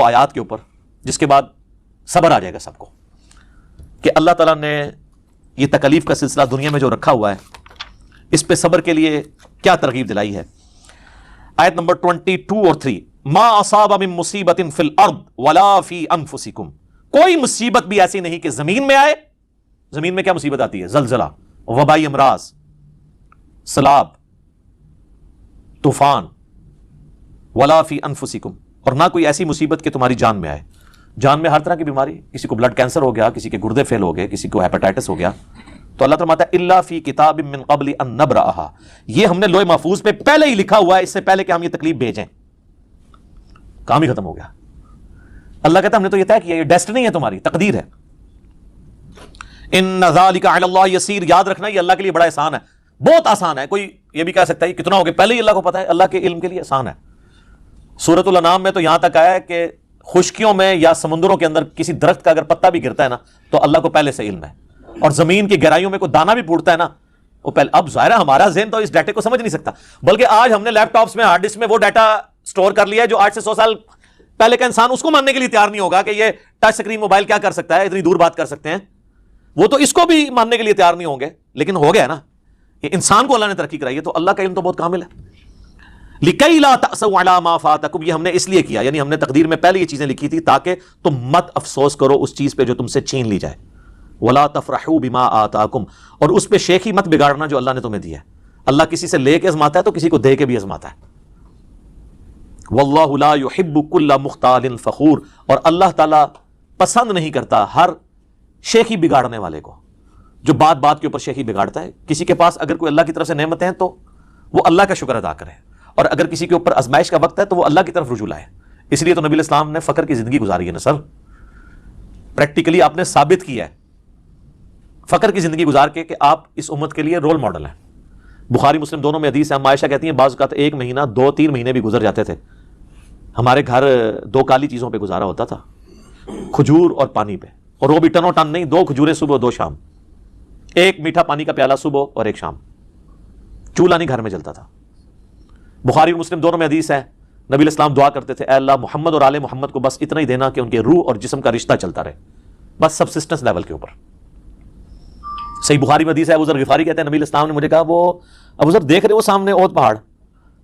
آیات کے اوپر، جس کے بعد صبر آ جائے گا سب کو کہ اللہ تعالیٰ نے یہ تکلیف کا سلسلہ دنیا میں جو رکھا ہوا ہے اس پہ صبر کے لیے کیا ترغیب دلائی ہے۔ آیت نمبر 22 اور 3، ما اصاب من مصیبت فی الارض ولا فی انفسکم، کوئی مصیبت بھی ایسی نہیں کہ زمین میں آئے۔ زمین میں کیا مصیبت آتی ہے؟ زلزلہ، وبائی امراض، سیلاب، طوفان، ولا فی انفسکم، اور نہ کوئی ایسی مصیبت کہ تمہاری جان میں آئے۔ جان میں ہر طرح کی بیماری، کسی کو بلڈ کینسر ہو گیا، کسی کے گردے فیل ہو گئے، کسی کو ہیپاٹائٹس ہو گیا، تو اللہ تعالیٰ فرماتا ہے الا فی کتاب من قبل ان نبرأها، یہ ہم نے لوح محفوظ پہ پہلے ہی لکھا ہوا ہے، اس سے پہلے کہ ہم یہ تکلیف بھیجیں۔ کام ہی ختم ہو گیا۔ اللہ کہتا ہے ہم نے تو یہ طے کیا، یہ ڈیسٹنی ہے، تمہاری تقدیر ہے۔ ان ذالک علی اللہ یسیر، یاد رکھنا یہ اللہ کے لیے بڑا آسان ہے، بہت آسان ہے۔ کوئی یہ بھی کہہ سکتا ہے کتنا ہو گیا، پہلے ہی اللہ کو پتا ہے، اللہ کے علم کے لیے آسان ہے۔ سورۃ الانعام میں تو یہاں تک آیا ہے کہ خشکیوں میں یا سمندروں کے اندر کسی درخت کا اگر پتا بھی گرتا ہے نا تو اللہ کو پہلے سے علم ہے، اور زمین کی گہرائیوں میں کوئی دانا بھی پھوٹتا ہے نا وہ پہلے۔ اب ظاہر ہے ہمارا ذہن تو اس ڈیٹے کو سمجھ نہیں سکتا، بلکہ آج ہم نے لیپ ٹاپس میں، ہارڈ ڈسک میں وہ ڈیٹا سٹور کر لیا ہے جو آج سے 100 سال پہلے کا انسان اس کو ماننے کے لیے تیار نہیں ہوگا کہ یہ ٹچ سکرین موبائل کیا کر سکتا ہے، اتنی دور بات کر سکتے ہیں، وہ تو اس کو بھی ماننے کے لیے تیار نہیں ہوں گے، لیکن ہو گیا نا۔ یہ انسان کو اللہ نے ترقی کرائی ہے، تو اللہ کا علم تو بہت کامل ہے۔ لِكَيْ لَا تَأْسَوْا عَلَىٰ مَا فَاتَكُمْ، یہ ہم نے اس لیے کیا، یعنی ہم نے تقدیر میں پہلے یہ چیزیں لکھی تھی تاکہ تم مت افسوس کرو اس چیز پہ جو تم سے چھین لی جائے۔ وَلَا تَفْرَحُوا بِمَا آتَاكُمْ، اور اس پہ شیخی مت بگاڑنا جو اللہ نے تمہیں دیا ہے۔ اللہ کسی سے لے کے ازماتا ہے تو کسی کو دے کے بھی ازماتا ہے۔ وَاللَّهُ لَا يُحِبُّ كُلَّ مُخْتَالٍ فَخُورٍ، اور اللہ تعالیٰ پسند نہیں کرتا ہر شیخی بگاڑنے والے کو، جو بات بات کے اوپر شیخی بگاڑتا ہے۔ کسی کے پاس اگر کوئی اللہ کی طرف سے نعمتیں ہیں تو وہ اللہ کا شکر ادا کرے، اور اگر کسی کے اوپر آزمائش کا وقت ہے تو وہ اللہ کی طرف رجوع لائے۔ اس لیے تو نبی الاسلام نے فقر کی زندگی گزاری ہے نا سر، پریکٹیکلی آپ نے ثابت کیا ہے فقر کی زندگی گزار کے کہ آپ اس امت کے لیے رول ماڈل ہیں۔ بخاری مسلم دونوں میں حدیث ہے، ہم عائشہ کہتی ہیں بعض اوقات 1 مہینہ 2-3 مہینے بھی گزر جاتے تھے، ہمارے گھر 2 کالی چیزوں پہ گزارا ہوتا تھا، کھجور اور پانی پہ، اور وہ بھی ٹنوں ٹن نہیں، 2 کھجوریں صبح 2 شام، 1 میٹھا پانی کا پیالہ صبح اور 1 شام، چولہا نہیں گھر میں جلتا تھا۔ بخاری اور مسلم دونوں میں حدیث ہے، نبی الاسلام دعا کرتے تھے اے اللہ محمد اور آل محمد کو بس اتنا ہی دینا کہ ان کے روح اور جسم کا رشتہ چلتا رہے، بس سبسسٹنس لیول کے اوپر۔ صحیح بخاری میں حدیث ہے، ابو ذر غفاری کہتے ہیں نبی الاسلام نے مجھے کہا وہ ابو ذر دیکھ رہے وہ سامنے احد پہاڑ،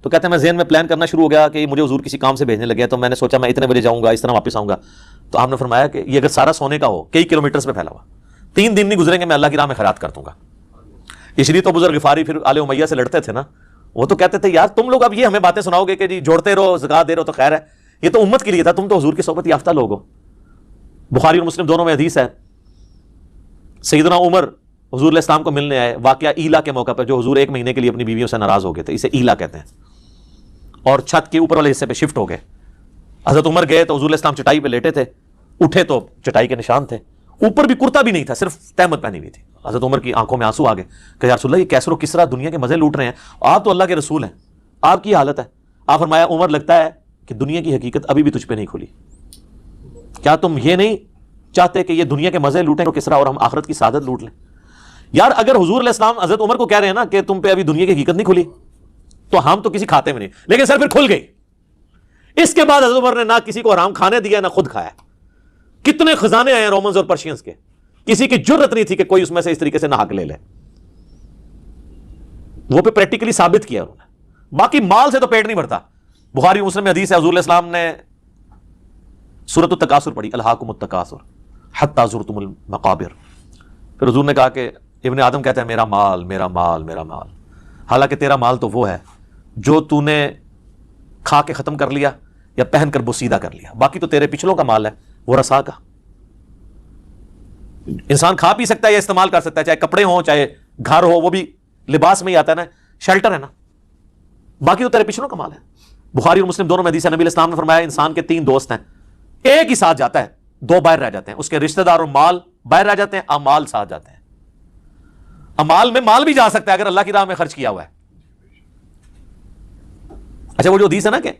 تو کہتے ہیں میں ذہن میں پلان کرنا شروع ہو گیا کہ مجھے حضور کسی کام سے بھیجنے لگے، تو میں نے سوچا میں اتنے بجے جاؤں گا، اس طرح واپس آؤں گا، تو آپ نے فرمایا کہ یہ اگر سارا سونے کا ہو، کئی کلومیٹرز پہ پھیلا ہوا، 3 دن نہیں گزریں گے میں اللہ کی راہ میں خیرات کر دوں گا۔ اس لیے تو ابو ذر غفاری پھر آل امیہ سے لڑتے تھے نا، وہ تو کہتے تھے یار تم لوگ اب یہ ہمیں باتیں سناؤ گے کہ جی جوڑتے رہو، زکات دے رہو تو خیر ہے، یہ تو امت کے لیے تھا، تم تو حضور کی صحبت یافتہ لوگ ہو۔ بخاری اور مسلم دونوں میں حدیث ہے، سیدنا عمر حضور علیہ السلام کو ملنے آئے، واقعہ ایلا کے موقع پر، جو حضور 1 مہینے کے لیے اپنی بیویوں سے ناراض ہو گئے تھے، اسے ایلا کہتے ہیں، اور چھت کے اوپر والے حصے پہ شفٹ ہو گئے۔ حضرت عمر گئے تو حضور علیہ السلام چٹائی پہ لیٹے تھے، اٹھے تو چٹائی کے نشان تھے، اوپر بھی کرتا بھی نہیں تھا، صرف تہمت پہنی ہوئی تھی۔ حضرت عمر کی آنکھوں میں آنسو آ گئے کہ یا رسول اللہ یہ کیسر و کسرا دنیا کے مزے لوٹ رہے ہیں، آپ تو اللہ کے رسول ہیں، آپ کی حالت ہے۔ آپ فرمایا عمر لگتا ہے کہ دنیا کی حقیقت ابھی بھی تجھ پہ نہیں کھلی، کیا تم یہ نہیں چاہتے کہ یہ دنیا کے مزے لوٹیں تو کسرا اور ہم آخرت کی سعادت لوٹ لیں؟ یار اگر حضور علیہ السلام حضرت عمر کو کہہ رہے ہیں نا کہ تم پہ ابھی دنیا کی حقیقت نہیں کھلی، تو ہم تو کسی کھاتے میں نہیں، لیکن سر پھر کھل گئی۔ اس کے بعد حضرت عمر نے نہ کسی کو حرام کھانے دیا نہ خود کھایا۔ کتنے خزانے آئے ہیں رومنز اور پرشینز کے، کسی کی جرت نہیں تھی کہ کوئی اس میں سے اس طریقے سے نہ حق لے لے، وہ پہ پریکٹیکلی ثابت کیا انہوں نے۔ باقی مال سے تو پیٹ نہیں بھرتا۔ بخاری مسلم میں حدیث ہے، حضور علیہ السلام نے سورۃ التکاثر پڑھی، الہاکم التکاثر حتی زرتم المقابر، پھر حضور نے کہا کہ ابن آدم کہتا ہے میرا مال میرا مال میرا مال، حالانکہ تیرا مال تو وہ ہے جو تو نے کھا کے ختم کر لیا یا پہن کر بوسیدہ کر لیا، باقی تو تیرے پچھلوں کا مال ہے، وہ رسا کا۔ انسان کھا پی سکتا ہے یا استعمال کر سکتا ہے، چاہے کپڑے ہوں چاہے گھر ہو، وہ بھی لباس میں ہی آتا ہے نا، شیلٹر ہے نا، باقی تو تیرے پچھلوں کا مال ہے۔ بخاری اور مسلم دونوں میں حدیث ہے، نبی علیہ السلام نے فرمایا انسان کے 3 دوست ہیں، ایک ہی ساتھ جاتا ہے، 2 باہر رہ جاتے ہیں، اس کے رشتہ دار اور مال باہر رہ جاتے ہیں، اعمال ساتھ جاتے ہیں۔ امال میں مال بھی جا سکتا ہے اگر اللہ کی راہ میں خرچ کیا ہوا ہے۔ اچھا وہ جو حدیث ہے نا کہ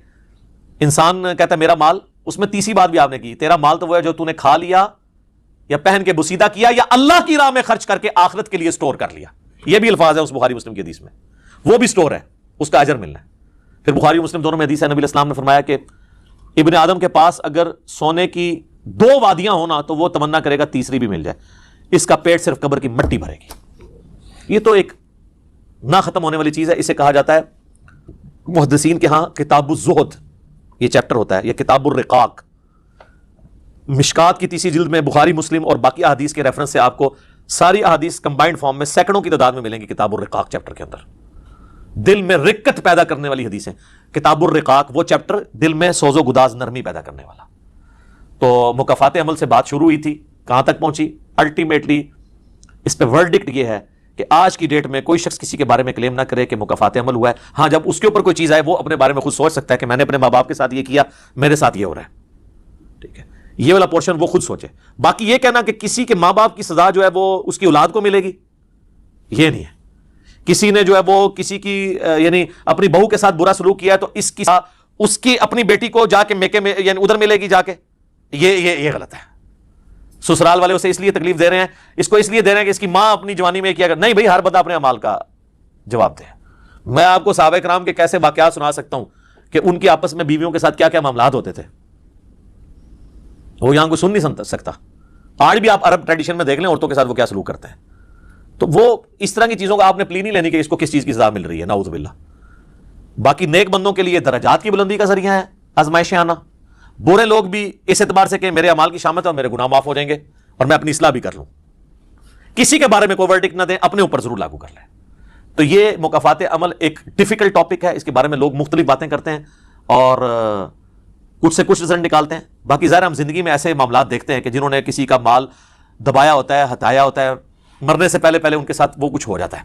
انسان کہتا ہے میرا مال، اس میں تیسری بات بھی آپ نے کی، تیرا مال تو وہ ہے جو تو نے کھا لیا یا پہن کے بوسیدہ کیا یا اللہ کی راہ میں خرچ کر کے آخرت کے لیے سٹور کر لیا۔ یہ بھی الفاظ ہے اس بخاری مسلم کی حدیث میں، وہ بھی سٹور ہے، اس کا اجر ملنا ہے۔ پھر بخاری مسلم دونوں میں حدیث ہے، نبی علیہ السلام نے فرمایا کہ ابن آدم کے پاس اگر سونے کی 2 وادیاں ہونا تو وہ تمنا کرے گا تیسری بھی مل جائے. اس کا پیٹ صرف قبر کی مٹی بھرے گی. یہ تو ایک نہ ختم ہونے والی چیز ہے. اسے کہا جاتا ہے محدثین کے ہاں کتاب الزہد یہ چیپٹر ہوتا ہے, یا کتاب الرقاق. مشکات کی 30 جلد میں بخاری مسلم اور باقی احادیث کے ریفرنس سے آپ کو ساری احادیث کمبائنڈ فارم میں سینکڑوں کی تعداد میں ملیں گی کتاب الرقاق چیپٹر کے اندر. دل میں رقت پیدا کرنے والی حدیثیں. کتاب الرقاق وہ چیپٹر دل میں سوز و گداز نرمی پیدا کرنے والا. تو مکافات عمل سے بات شروع ہوئی تھی, کہاں تک پہنچی؟ الٹیمیٹلی اس پہ ورڈکٹ یہ ہے کہ آج کی ڈیٹ میں کوئی شخص کسی کے بارے میں کلیم نہ کرے کہ مکافات عمل ہوا ہے. ہاں جب اس کے اوپر کوئی چیز آئے وہ اپنے بارے میں خود سوچ سکتا ہے کہ میں نے اپنے ماں باپ کے ساتھ یہ کیا, میرے ساتھ یہ ہو رہا ہے. ٹھیک ہے, یہ والا پورشن وہ خود سوچے. باقی یہ کہنا کہ کسی کے ماں باپ کی سزا جو ہے وہ اس کی اولاد کو ملے گی, یہ نہیں ہے. کسی نے جو ہے وہ کسی کی یعنی اپنی بہو کے ساتھ برا سلوک کیا ہے تو اس کی اپنی بیٹی کو جا کے میکے میں یعنی ادھر ملے گی جا کے, یہ غلط ہے. سسرال والے اسے اس لیے تکلیف دے رہے ہیں, اس کو اس لیے دے رہے ہیں کہ اس کی ماں اپنی جوانی میں کیا کر. نہیں بھائی, ہر بندہ اپنے اعمال کا جواب دے. میں آپ کو صحابہ کرام کے کیسے واقعات سنا سکتا ہوں کہ ان کے آپس میں بیویوں کے ساتھ کیا کیا معاملات ہوتے تھے, وہ یہاں کو سن نہیں سکتا. آج بھی آپ عرب ٹریڈیشن میں دیکھ لیں عورتوں کے ساتھ وہ کیا سلوک کرتے ہیں. تو وہ اس طرح کی چیزوں کا آپ نے پلی نہیں لینی کہ اس کو کس چیز کی سزا مل رہی ہے, نعوذ باللہ. باقی نیک بندوں کے لیے درجات کی بلندی کا ذریعہ ہے آزمائشیں آنا. برے لوگ بھی اس اعتبار سے کہ میرے اعمال کی شامت ہے اور میرے گناہ معاف ہو جائیں گے اور میں اپنی اصلاح بھی کر لوں. کسی کے بارے میں کوئی ورڈکٹ نہ دیں, اپنے اوپر ضرور لاگو کر لیں. تو یہ مکافات عمل ایک ڈیفیکلٹ ٹاپک ہے, اس کے بارے میں لوگ مختلف باتیں کرتے ہیں اور کچھ سے کچھ رزلٹ نکالتے ہیں. باقی ظاہر ہم زندگی میں ایسے معاملات دیکھتے ہیں کہ جنہوں نے کسی کا مال دبایا ہوتا ہے, ہتایا ہوتا ہے, مرنے سے پہلے ان کے ساتھ وہ کچھ ہو جاتا ہے.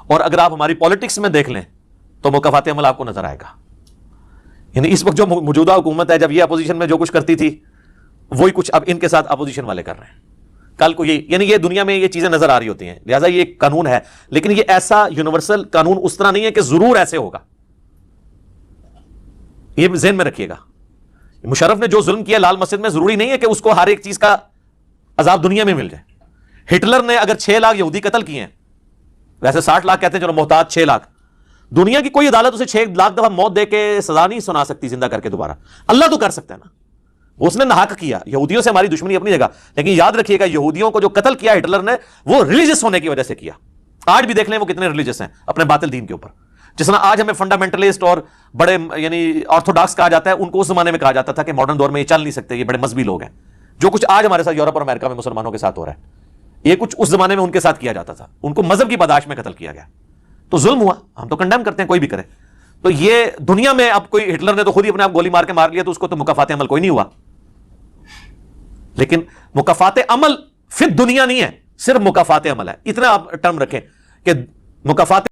اور اگر آپ ہماری پالیٹکس میں دیکھ لیں تو مکافات عمل آپ کو نظر آئے گا. یعنی اس وقت جو موجودہ حکومت ہے, جب یہ اپوزیشن میں جو کچھ کرتی تھی وہی کچھ اب ان کے ساتھ اپوزیشن والے کر رہے ہیں. کل کو یعنی یہ دنیا میں یہ چیزیں نظر آ رہی ہوتی ہیں. لہٰذا یہ ایک قانون ہے, لیکن یہ ایسا یونیورسل قانون اس طرح نہیں ہے کہ ضرور ایسے ہوگا. یہ ذہن میں رکھیے گا. مشرف نے جو ظلم کیا لال مسجد میں, ضروری نہیں ہے کہ اس کو ہر ایک چیز کا عذاب دنیا میں مل جائے. ہٹلر نے اگر 6 لاکھ یہودی قتل کیے ہیں, ویسے 60 لاکھ کہتے ہیں چلو محتاط 6 لاکھ, دنیا کی کوئی عدالت اسے 6 لاکھ دفعہ موت دے کے سزا نہیں سنا سکتی زندہ کر کے دوبارہ. اللہ تو کر سکتا ہے نا, اس نے ناحق کیا. یہودیوں سے ہماری دشمنی اپنی جگہ, لیکن یاد رکھیے گا یہودیوں کو جو قتل کیا ہٹلر نے وہ ریلیجس ہونے کی وجہ سے کیا. آج بھی دیکھ لیں وہ کتنے ریلیجس ہیں اپنے باطل دین کے اوپر. جس طرح آج ہمیں فنڈامنٹلسٹ اور بڑے یعنی آرتھوڈاکس کہا جاتا ہے, ان کو اس زمانے میں کہا جاتا تھا کہ ماڈرن دور میں یہ چل نہیں سکتے, یہ بڑے مذہبی لوگ ہیں. جو کچھ آج ہمارے ساتھ یورپ اور امریکہ میں مسلمانوں کے ساتھ ہو رہا ہے, یہ کچھ اس زمانے میں ان کے ساتھ کیا جاتا تھا. ان کو مذہب کی پاداش میں قتل کیا گیا, تو ظلم ہوا. ہم تو کنڈیم کرتے ہیں, کوئی بھی کرے. تو یہ دنیا میں اب کوئی ہٹلر نے تو خود ہی اپنے آپ گولی مار کے مار لیا, تو اس کو تو مکافات عمل کوئی نہیں ہوا. لیکن مکافات عمل فی دنیا نہیں ہے, صرف مکافات عمل ہے. اتنا آپ ٹرم رکھیں کہ مکافات